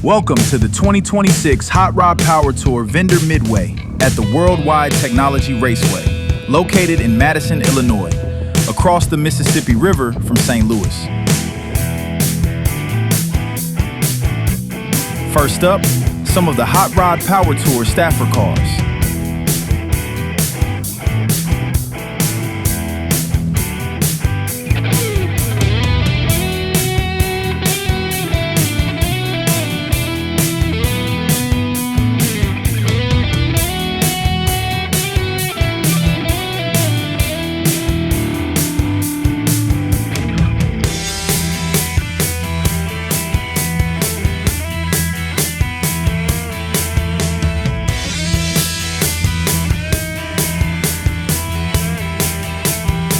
Welcome to the 2026 Hot Rod Power Tour Vendor Midway at the Worldwide Technology Raceway, located in Madison, Illinois, across the Mississippi River from St. Louis. First up, some of the Hot Rod Power Tour staffer cars.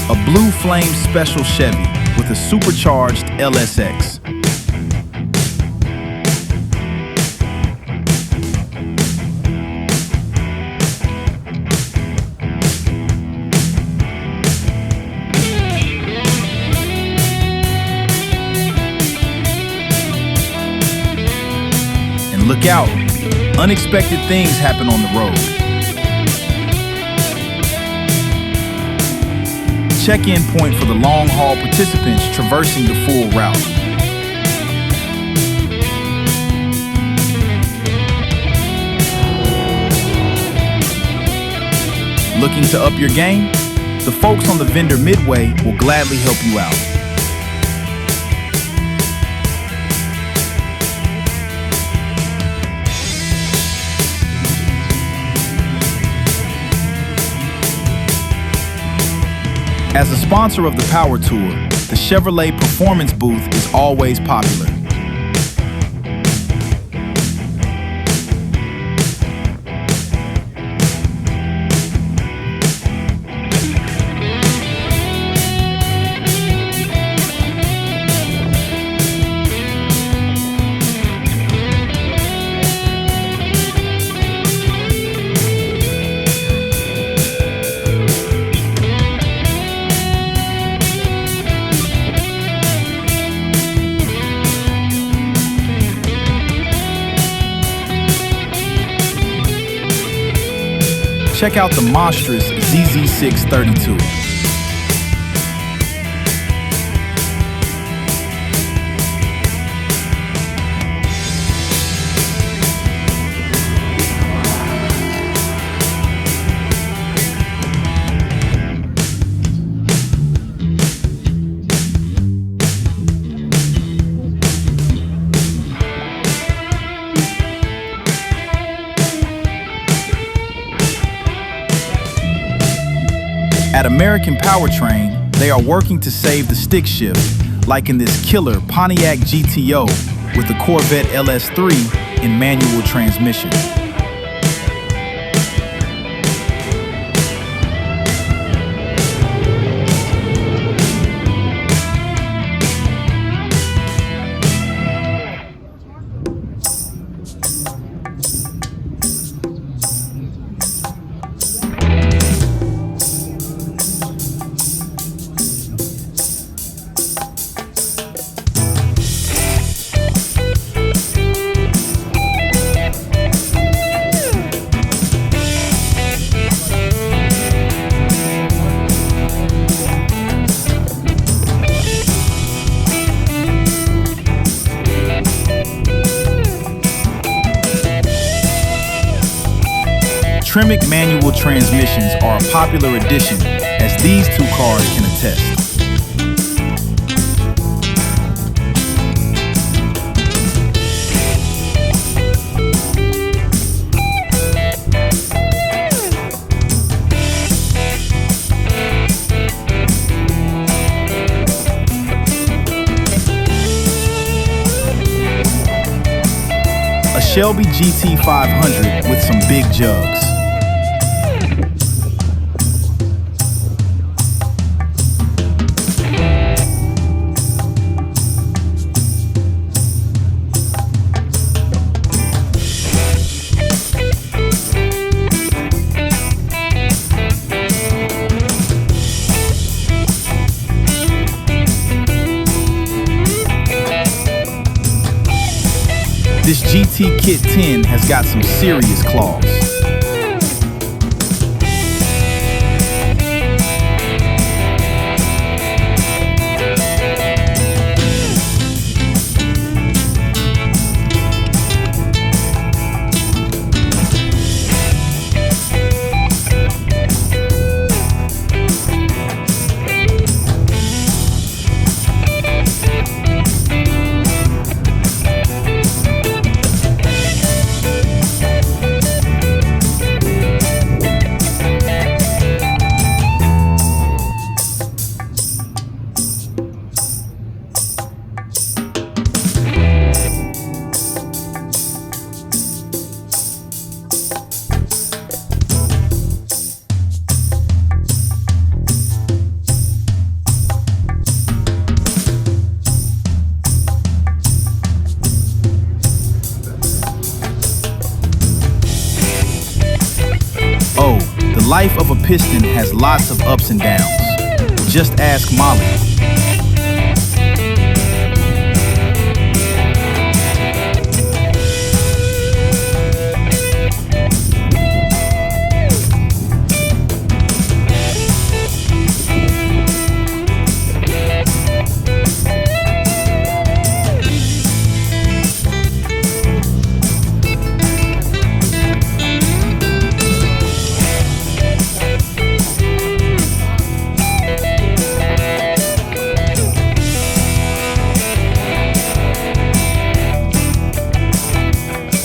A Blue Flame Special Chevy with a supercharged LSX. And look out, unexpected things happen on the road. Check-in point for the long-haul participants traversing the full route. Looking to up your game? The folks on the Vendor Midway will gladly help you out. As a sponsor of the Power Tour, the Chevrolet Performance booth is always popular. Check out the monstrous ZZ632. At American Powertrain, they are working to save the stick shift, like in this killer Pontiac GTO with the Corvette LS3 in manual transmission. Tremec manual transmissions are a popular addition, as these two cars can attest. A Shelby GT500 with some big jugs. This GT Kit 10 has got some serious claws. Oh, the life of a piston has lots of ups and downs. Just ask Molly.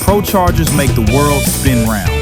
Prochargers make the world spin round.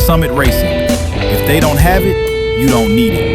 Summit Racing. If they don't have it, you don't need it.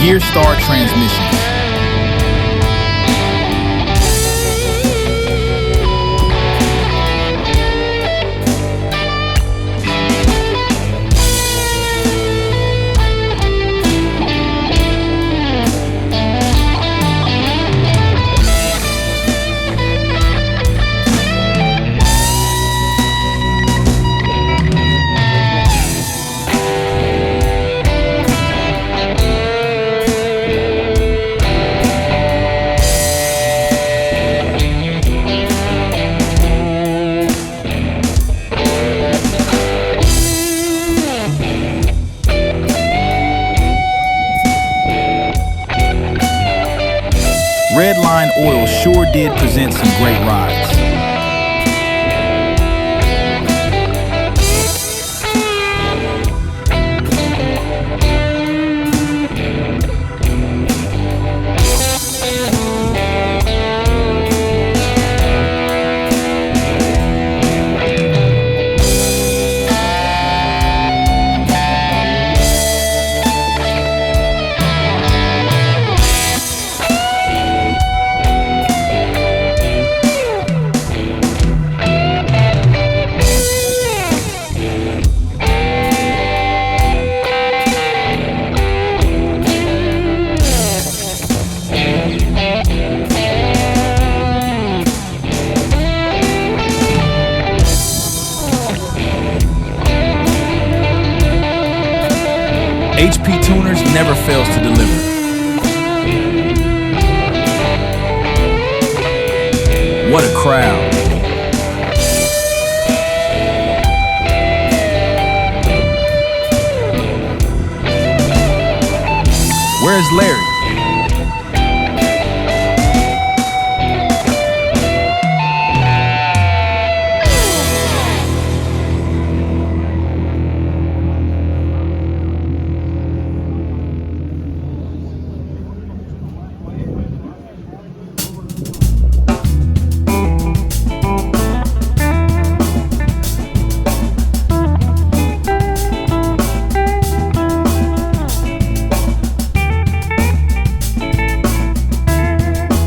Gear Star transmissions. Redline Oil sure did present some great rides. fails to deliver. What a crowd. Where's Larry?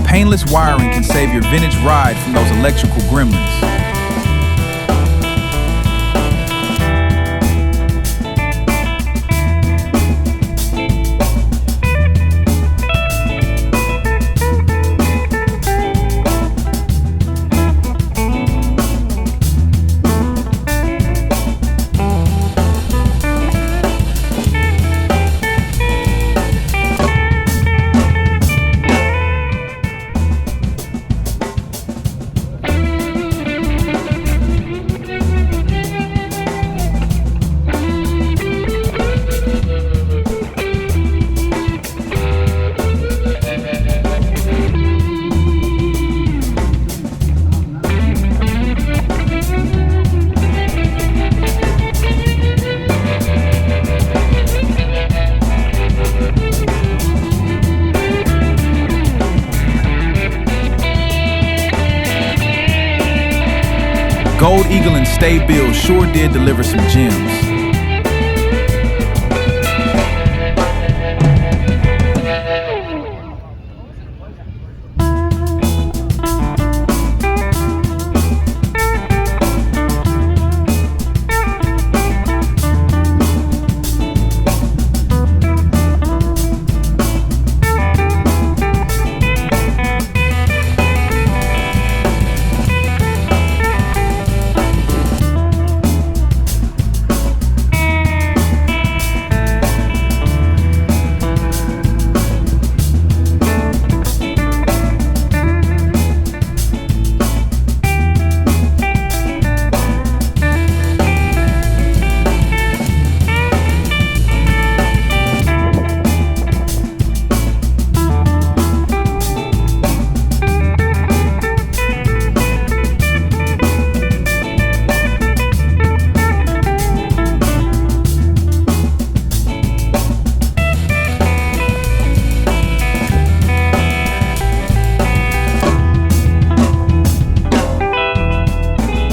Painless wiring can save your vintage ride from those electrical gremlins. Gold Eagle and Stay Bill sure did deliver some gems.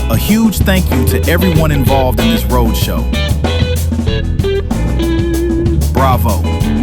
A huge thank you to everyone involved in this roadshow. Bravo.